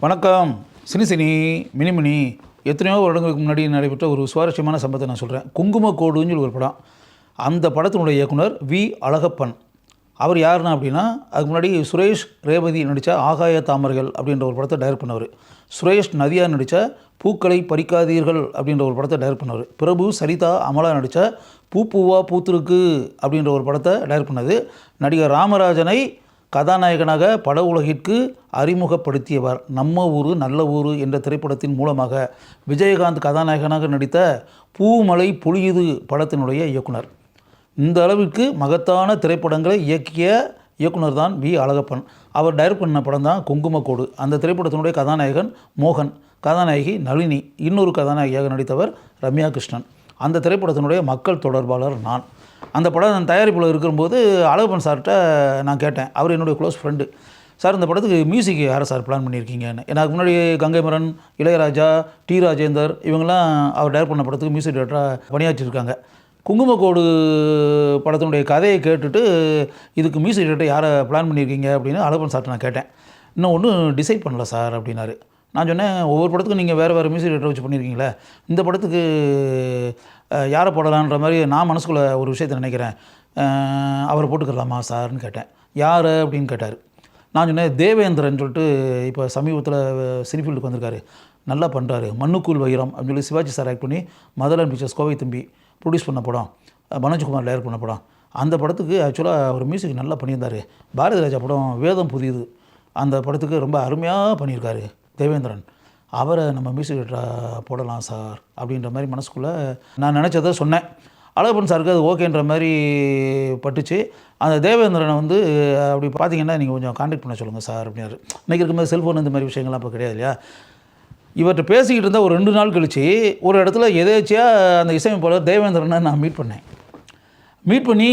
வணக்கம். சினி மினிமினி எத்தனையோ வருடங்களுக்கு முன்னாடி நடைபெற்ற ஒரு சுவாரஸ்யமான சம்பவத்தை நான் சொல்கிறேன். குங்குமக்கோடுன்னு சொல்லி ஒரு படம். அந்த படத்தினுடைய இயக்குனர் வி. அழகப்பன். அவர் யாருன்னா அப்படின்னா, அதுக்கு முன்னாடி சுரேஷ் ரேவதி நடித்த ஆகாய தாமரைகள் அப்படின்ற ஒரு படத்தை டைரக்ட் பண்ணவர். சுரேஷ் நதியா நடித்த பூக்களை பறிக்காதீர்கள் அப்படின்ற ஒரு படத்தை டைரக்ட் பண்ணவர். பிரபு சரிதா அமலா நடித்த பூவா பூத்திருக்கு அப்படின்ற ஒரு படத்தை டைரக்ட் பண்ணது. நடிகர் ராமராஜனை கதாநாயகனாக பட உலகிற்கு அறிமுகப்படுத்தியவர். நம்ம ஊரு நல்ல ஊரு என்ற திரைப்படத்தின் மூலமாக விஜயகாந்த் கதாநாயகனாக நடித்த பூமலை பொழியுது படத்தினுடைய இயக்குனர். இந்த அளவிற்கு மகத்தான திரைப்படங்களை இயக்கிய இயக்குனர் தான் வி. அழகப்பன். அவர் டைரக்ட் பண்ண படம் தான் குங்குமக்கோடு. அந்த திரைப்படத்தினுடைய கதாநாயகன் மோகன், கதாநாயகி நளினி, இன்னொரு கதாநாயகியாக நடித்தவர் ரம்யா கிருஷ்ணன். அந்த திரைப்படத்தினுடைய மக்கள் தொடர்பாளர் நான். அந்த படம் தயாரிப்பில் இருக்கும்போது அழகப்பன் சார்கிட்ட நான் கேட்டேன். அவர் என்னுடைய க்ளோஸ் ஃப்ரெண்டு. சார், இந்த படத்துக்கு மியூசிக் யாரை சார் பிளான் பண்ணியிருக்கீங்கன்னு. எனக்கு முன்னாடி கங்கைமரன், இளையராஜா, டி. ராஜேந்தர் இவங்கெல்லாம் அவர் டைரக்ட் பண்ண படத்துக்கு மியூசிக் டைரக்டராக பணியாற்றிருக்காங்க. குங்குமக்கோடு படத்தினுடைய கதையை கேட்டுட்டு இதுக்கு மியூசிக் டைரக்டர் யாரை பிளான் பண்ணியிருக்கீங்க அப்படின்னு அழகப்பன் சார்கிட்ட நான் கேட்டேன். இன்னும் ஒன்றும் டிசைட் பண்ணல சார் அப்படின்னாரு. நான் சொன்னேன், ஒவ்வொரு படத்துக்கும் நீங்கள் வேறு மியூசிக் டைரக்டர் வச்சு பண்ணியிருக்கீங்களே, இந்த படத்துக்கு யாரை போடலான்ற மாதிரி நான் மனசுக்குள்ளே ஒரு விஷயத்தை நினைக்கிறேன், அவரை போட்டுக்கலாமா சார்னு கேட்டேன். யார் அப்படின்னு கேட்டார். நான் சொன்னேன், தேவேந்திரன் சொல்லிட்டு இப்போ சமீபத்தில் சினிஃபீல்டுக்கு வந்திருக்காரு, நல்லா பண்ணுறாரு, மண்ணுக்குள் வைரம் அப்படின்னு சொல்லி சிவாஜி சார் ஆக்ட் பண்ணி மதரன் பிக்சர்ஸ் கோவை தம்பி ப்ரொடியூஸ் பண்ண படம், மனோஜ்குமார் டைரக்ட் பண்ண படம். அந்த படத்துக்கு ஆக்சுவலாக ஒரு மியூசிக் நல்லா பண்ணியிருந்தார். பாரதி ராஜா படம் வேதம் புதியது, அந்த படத்துக்கு ரொம்ப அருமையாக பண்ணியிருக்காரு தேவேந்திரன், அவரை நம்ம மியூசிக் டைரக்டராக போடலாம் சார் அப்படின்ற மாதிரி மனசுக்குள்ளே நான் நினச்சதை சொன்னேன். அழகப்பன் சாருக்கு அது ஓகேன்ற மாதிரி பட்டுச்சு. அந்த தேவேந்திரனை வந்து அப்படி பார்த்தீங்கன்னா நீங்கள் கொஞ்சம் கான்டாக்ட் பண்ண சொல்லுங்கள் சார் அப்படின்னாரு. இன்றைக்கி இருக்கும்போது செல்ஃபோன் இந்த மாதிரி விஷயங்கள்லாம் இப்போ கிடையாது இல்லையா. இவர்கிட்ட பேசிக்கிட்டு இருந்தால் ஒரு 2 நாள் கழித்து ஒரு இடத்துல எதேச்சியாக அந்த இசையமைப்பாளர் தேவேந்திரனை நான் மீட் பண்ணி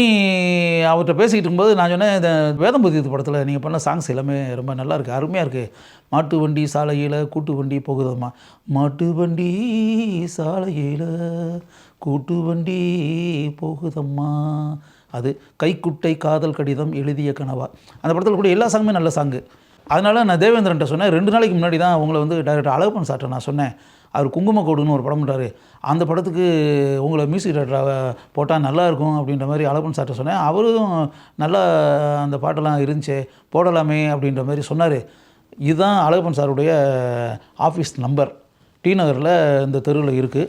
அவர்கிட்ட பேசிக்கிட்டு இருக்கும்போது நான் சொன்னேன், இந்த வேதம் புதியது படத்தில் நீங்கள் பண்ண சாங்ஸ் எல்லாமே ரொம்ப நல்லா இருக்குது, அருமையாக இருக்குது. மாட்டு வண்டி சாலையில் கூட்டு வண்டி போகுதம்மா, மாட்டு வண்டி சாலையில் கூட்டு வண்டி போகுதம்மா, அது கைக்குட்டை காதல் கடிதம் எழுதிய கனவா, அந்த படத்தில் கூட எல்லா சாங்குமே நல்ல சாங்கு. அதனால் நான் தேவேந்திரன்ட்ட சொன்னேன். 2 நாளைக்கு முன்னாடி தான் உங்களை வந்து டைரக்டர் அழகப்பன் சார்ட்ட நான் சொன்னேன், அவர் குங்குமக்கோடுன்னு ஒரு படம் பண்ணுறாரு, அந்த படத்துக்கு உங்களை மியூசிக் டைரக்டராக போட்டால் நல்லாயிருக்கும் அப்படின்ற மாதிரி அழகப்பன் சார்ட்ட சொன்னேன். அவரும் நல்லா அந்த பாட்டெல்லாம் இருந்துச்சு, போடலாமே அப்படின்ற மாதிரி சொன்னார். இதுதான் அழகப்பன் சாருடைய ஆஃபீஸ் நம்பர், டி நகரில் இந்த தெருவில் இருக்குது.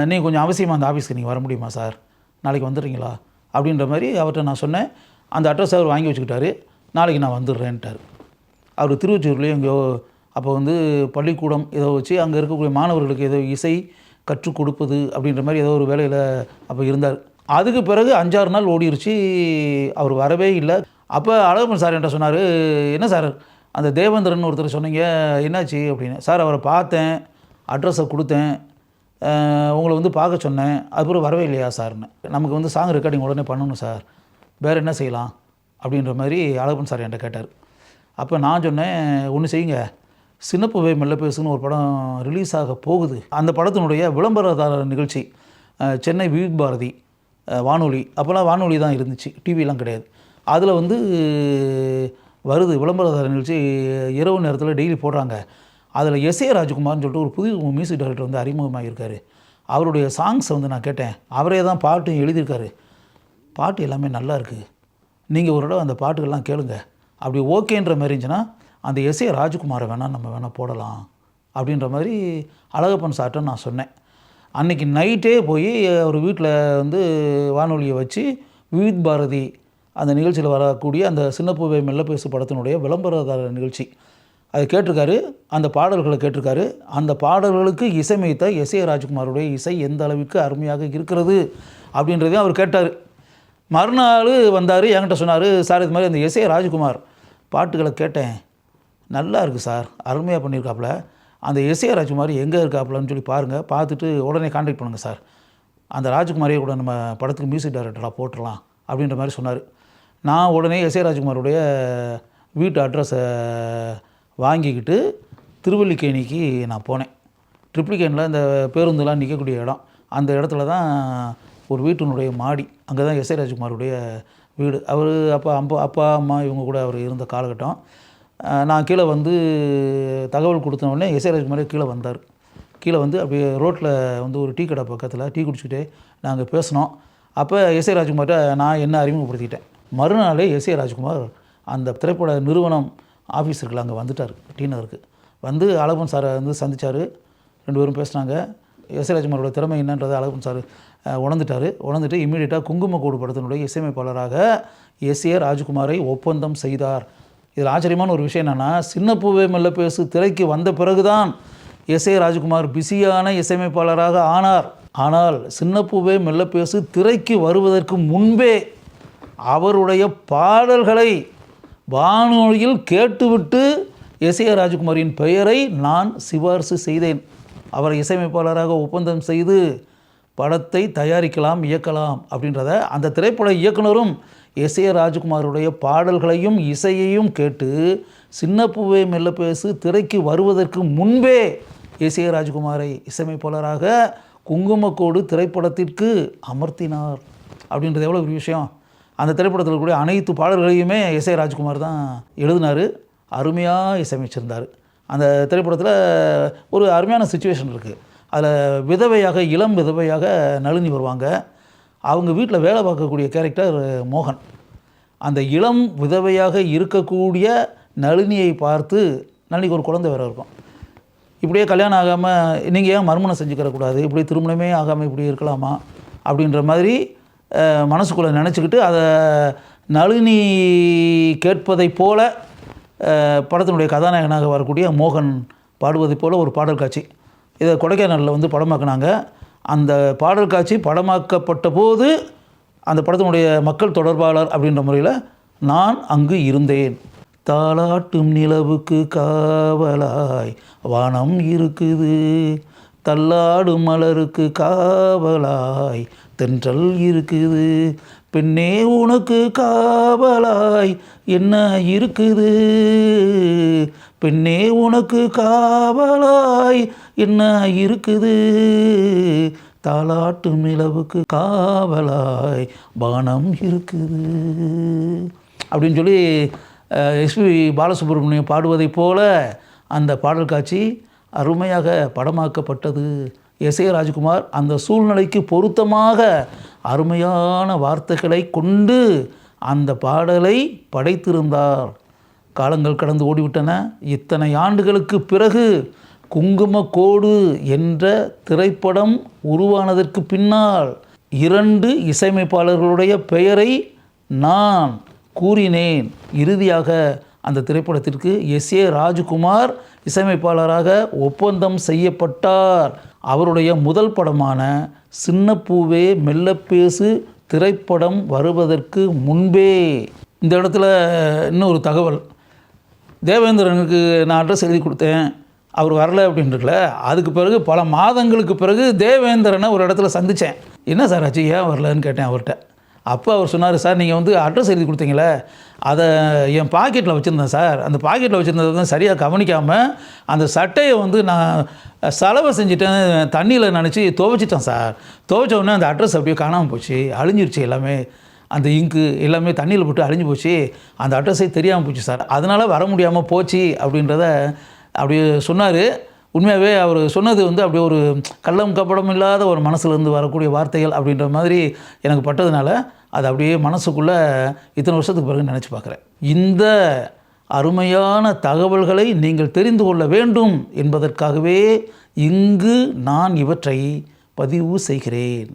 நீங்கள் கொஞ்சம் அவசியமாக அந்த ஆஃபீஸ்க்கு நீங்கள் வர முடியுமா சார், நாளைக்கு வந்துடுறீங்களா அப்படின்ற மாதிரி அவர்கிட்ட நான் சொன்னேன். அந்த அட்ரஸ் அவர் வாங்கி வச்சுக்கிட்டாரு. நாளைக்கு நான் வந்துடுறேன்ட்டார். அவர் திருவொற்றியூர்லேயும் எங்கேயோ அப்போ வந்து பள்ளிக்கூடம் ஏதோ வச்சு அங்கே இருக்கக்கூடிய மாணவர்களுக்கு ஏதோ இசை கற்றுக் கொடுப்பது அப்படின்ற மாதிரி ஏதோ ஒரு வேலையில் அப்போ இருந்தார். அதுக்கு பிறகு 5-6 நாள் ஓடிருச்சு, அவர் வரவே இல்லை. அப்போ அழகப்பன் சார் என்கிட்ட சொன்னார், என்ன சார் அந்த தேவேந்திரன் ஒருத்தர் சொன்னீங்க, என்னாச்சு அப்படின்னு. சார், அவரை பார்த்தேன், அட்ரஸை கொடுத்தேன், உங்களை வந்து பார்க்க சொன்னேன், அதுக்கப்புறம் வரவே இல்லையா சார்னு. நமக்கு வந்து சாங் ரெக்கார்டிங் உடனே பண்ணணும் சார், வேறு என்ன செய்யலாம் அப்படின்ற மாதிரி அழகப்பன் சார் என்கிட்ட கேட்டார். அப்போ நான் சொன்னேன், ஒன்று செய்யுங்க, சின்னப்புவை மெல்ல பேசுன்னு ஒரு படம் ரிலீஸ் ஆக போகுது, அந்த படத்தினுடைய விளம்பரதாரர் நிகழ்ச்சி சென்னை விவித் பாரதி வானொலி, அப்போல்லாம் வானொலி தான் இருந்துச்சு, டிவிலாம் கிடையாது. அதில் வந்து வருது விளம்பரதாரர் நிகழ்ச்சி, இரவு நேரத்தில் டெய்லி போடுறாங்க. அதில் எஸ்.ஏ. ராஜ்குமார்னு சொல்லிட்டு ஒரு புதிய மியூசிக் டைரக்டர் வந்து அறிமுகமாக இருக்கார். அவருடைய சாங்ஸை வந்து நான் கேட்டேன். அவரே தான் பாட்டும் எழுதியிருக்காரு. பாட்டு எல்லாமே நல்லா இருக்குது, நீங்கள் ஒரு தடவை அந்த பாட்டுகள்லாம் கேளுங்க, அப்படி ஓகேன்ற மாதிரி இருந்துச்சுன்னா அந்த எஸ்.ஏ. ராஜ்குமாரை நம்ம வேணால் போடலாம் அப்படின்ற மாதிரி அழகப்பன் சார்ட்ட நான் சொன்னேன். அன்றைக்கி நைட்டே போய் அவர் வீட்டில் வந்து வானொலியை வச்சு விவித் பாரதி அந்த நிகழ்ச்சியில் வரக்கூடிய அந்த சின்னப்பூவை மெல்ல பேசு படத்தினுடைய விளம்பரதார நிகழ்ச்சி அதை கேட்டிருக்காரு, அந்த பாடல்களை கேட்டிருக்காரு. அந்த பாடல்களுக்கு இசையமைத்த எஸ்.ஏ. ராஜ்குமாருடைய இசை எந்த அளவுக்கு அருமையாக இருக்கிறது அப்படின்றதையும் அவர் கேட்டார். மறுநாள் வந்தார், என்கிட்ட சொன்னார், சார் இது மாதிரி அந்த எஸ்.ஏ. ராஜ்குமார் பாட்டுகளை கேட்டேன், நல்லா இருக்குது சார், அருமையாக பண்ணியிருக்காப்புல, அந்த எஸ்.ஏ. ராஜ்குமார் எங்கே இருக்காப்புலன்னு சொல்லி பாருங்கள், பார்த்துட்டு உடனே கான்டாக்ட் பண்ணுங்கள் சார், அந்த ராஜ்குமாரையே கூட நம்ம படத்துக்கு மியூசிக் டைரக்டராக போட்டுடலாம் அப்படின்ற மாதிரி சொன்னார். நான் உடனே எஸ்.ஏ. ராஜ்குமாருடைய வீட்டு அட்ரஸை வாங்கிக்கிட்டு திருவல்லிக்கேணிக்கு நான் போனேன். ட்ரிப்ளிகேனில் இந்த பேருந்துலாம் நிற்கக்கூடிய இடம், அந்த இடத்துல தான் ஒரு வீட்டினுடைய மாடி, அங்கே தான் எஸ்.ஏ. ராஜ்குமாருடைய வீடு. அவர் அப்பா அம்மா இவங்க கூட அவர் இருந்த காலகட்டம். நான் கீழே வந்து தகவல் கொடுத்த உடனே எஸ்ஏ ராஜ்குமாரே கீழே வந்தார். கீழே வந்து அப்படியே ரோட்டில் வந்து ஒரு டீ கடை பக்கத்தில் டீ குடிச்சிக்கிட்டே நாங்கள் பேசினோம். அப்போ எஸ்ஏ ராஜ்குமார்கிட்ட நான் என்ன அறிமுகப்படுத்திக்கிட்டேன். மறுநாளே எஸ்ஏ ராஜ்குமார் அந்த திரைப்பட நிறுவனம் ஆஃபீஸ் இருக்குல்ல, அங்கே வந்துட்டார். டி நகருக்கு வந்து அழகப்பன் சாரை வந்து சந்தித்தார். 2 பேரும் பேசினாங்க. எஸ்ஏ ராஜ்குமாரோட திறமை என்னன்றதை அழகப்பன் சார் உணர்ந்துட்டு இம்மீடியட்டாக குங்குமக்கோடு படத்தினுடைய இசையமைப்பாளராக எஸ்ஏ ராஜ்குமாரை ஒப்பந்தம் செய்தார். இதில் ஆச்சரியமான ஒரு விஷயம் என்னென்னா, சின்ன பூவே மெல்ல பேசு திரைக்கு வந்த பிறகுதான் எஸ்ஏ ராஜ்குமார் பிஸியான இசையமைப்பாளராக ஆனார். ஆனால் சின்ன பூவே மெல்ல பேசு திரைக்கு வருவதற்கு முன்பே அவருடைய பாடல்களை வானொலியில் கேட்டுவிட்டு எஸ்ஏ ராஜ்குமாரின் பெயரை நான் சிபாரிசு செய்தேன். அவரை இசையமைப்பாளராக ஒப்பந்தம் செய்து படத்தை தயாரிக்கலாம், இயக்கலாம் அப்படின்றத அந்த திரைப்பட இயக்குனரும் எஸ்ஏ ராஜ்குமாருடைய பாடல்களையும் இசையையும் கேட்டு சின்ன பூவே மெல்ல பேசு திரைக்கு வருவதற்கு முன்பே எஸ்ஏ ராஜ்குமாரை இசையமைப்பாளராக குங்குமக்கோடு திரைப்படத்திற்கு அமர்த்தினார். அப்படின்றது எவ்வளோ ஒரு விஷயம். அந்த திரைப்படத்தில் கூடிய அனைத்து பாடல்களையுமே எஸ்ஏ ராஜ்குமார் தான் எழுதினார். அருமையாக இசையமைச்சிருந்தார். அந்த திரைப்படத்தில் ஒரு அருமையான சுச்சுவேஷன் இருக்குது. அதில் இளம் விதவையாக நளினி வருவாங்க. அவங்க வீட்டில் வேலை பார்க்கக்கூடிய கேரக்டர் மோகன். அந்த இளம் விதவையாக இருக்கக்கூடிய நளினியை பார்த்து, நளினிக்கு ஒரு குழந்தை வேறு இருக்கும், இப்படியே கல்யாணம் ஆகாமல் நீங்கள் ஏன் மறுமணம் செஞ்சுக்கிறக்கூடாது, இப்படி திருமணமே ஆகாமல் இப்படி இருக்கலாமா அப்படின்ற மாதிரி மனசுக்குள்ளே நினச்சிக்கிட்டு அதை நளினி கேட்பதைப் போல படத்தினுடைய கதாநாயகனாக வரக்கூடிய மோகன் பாடுவதைப் போல் ஒரு பாடல் காட்சி இதை கொடைக்கானலில் வந்து படமாக்குனாங்க. அந்த பாடல் காட்சி படமாக்கப்பட்ட போது அந்த படத்தினுடைய மக்கள் தொடர்பாளர் அப்படின்ற முறையில் நான் அங்கு இருந்தேன். தாலாட்டும் நிலவுக்கு காவலாய் வானம் இருக்குது, தள்ளாடும் மலருக்கு காவலாய் தென்றல் இருக்குது, பெண்ணே உனக்கு காவலாய் என்ன இருக்குது, பெண்ணே உனக்கு காவலாய் என்ன இருக்குது, தாலாட்டும் நிலவுக்கு காவலாய் வானம் இருக்குது அப்படின்னு சொல்லி எஸ்பி பாலசுப்ரமணியம் பாடுவதைப் போல அந்த பாடல் காட்சி அருமையாக படமாக்கப்பட்டது. எஸ்ஏ ராஜ்குமார் அந்த சூழ்நிலைக்கு பொருத்தமாக அருமையான வார்த்தைகளை கொண்டு அந்த பாடலை படைத்திருந்தார். காலங்கள் கடந்து ஓடிவிட்டன. இத்தனை ஆண்டுகளுக்கு பிறகு குங்குமக்கோடு என்ற திரைப்படம் உருவானதற்கு பின்னால் 2 இசையமைப்பாளர்களுடைய பெயரை நான் கூறினேன். இறுதியாக அந்த திரைப்படத்திற்கு எஸ்ஏ ராஜ்குமார் இசையமைப்பாளராக ஒப்பந்தம் செய்யப்பட்டார். அவருடைய முதல் படமான சின்ன பூவே மெல்ல பேசு திரைப்படம் வருவதற்கு முன்பே. இந்த இடத்துல இன்னொரு தகவல், தேவேந்திரனுக்கு நான் அட்ரஸ் எழுதி கொடுத்தேன், அவர் வரல அப்படின்றதுல அதுக்கு பிறகு பல மாதங்களுக்கு பிறகு தேவேந்திரனை ஒரு இடத்துல சந்தித்தேன். என்ன சார் ஆச்சு, ஏன் வரலன்னு கேட்டேன் அவர்கிட்ட. அப்போ அவர் சொன்னார், சார் நீங்கள் வந்து அட்ரஸ் எழுதி கொடுத்தீங்களே அதை என் பாக்கெட்டில் வச்சுருந்தேன் சார், அந்த பாக்கெட்டில் வச்சுருந்ததை வந்து சரியாக கவனிக்காமல் அந்த சட்டையை வந்து நான் செலவை செஞ்சுட்டேன், தண்ணியில் நினச்சி துவைச்சிட்டேன் சார். துவைச்ச உடனே அந்த அட்ரஸ் அப்படியே காணாமல் போச்சு, அழிஞ்சிருச்சு எல்லாமே, அந்த இங்கு எல்லாமே தண்ணியில் போட்டு அழிஞ்சு போச்சு, அந்த அட்ரஸே தெரியாமல் போச்சு சார், அதனால் வர முடியாமல் போச்சு அப்படின்றத அப்படி சொன்னார். உண்மையாகவே அவர் சொன்னது வந்து அப்படியே ஒரு கள்ளம் கப்படம் இல்லாத ஒரு மனசுலேருந்து வரக்கூடிய வார்த்தைகள் அப்படின்ற மாதிரி எனக்கு பட்டதுனால அது அப்படியே மனசுக்குள்ளே இத்தனை வருஷத்துக்கு பிறகு நினச்சி பார்க்குறேன். இந்த அருமையான தகவல்களை நீங்கள் தெரிந்து கொள்ள வேண்டும் என்பதற்காகவே இங்கு நான் இவற்றை பதிவு செய்கிறேன்.